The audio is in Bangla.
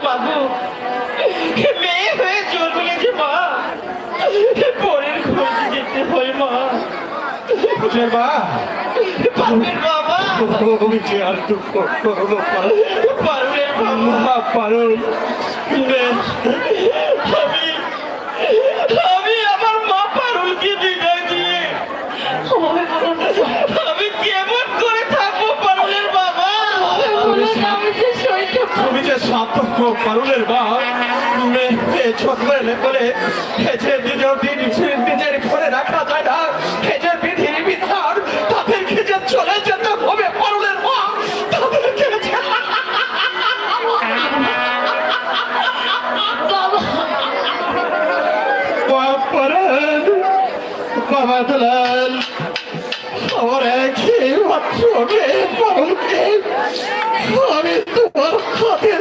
বাবু, মেয়ে হয়ে চলবে যে মা, পরের খোঁজে যেতে হয় মা। মা, পারুলের বাবা, তুমি যে আর দুঃখ করো না। পারুলের বাবা, পারুল, আমি আমি আমার মা পারুলকে বিদায় দিয়ে আমি কেমন করে থাকবো পারুলের বাবা? তুমি যে সার্থক পারুলের মা, ছোট করে যে নিজের ঘরে রাখা যায় না, যে বিধির বিধান, তাদেরকে যে চলে যেতে হবে পারুলের মা, তাদেরকে বাবা দুলাল, আমার একই মাত্র মেয়ে পারুলকে আমি তোমার হাতে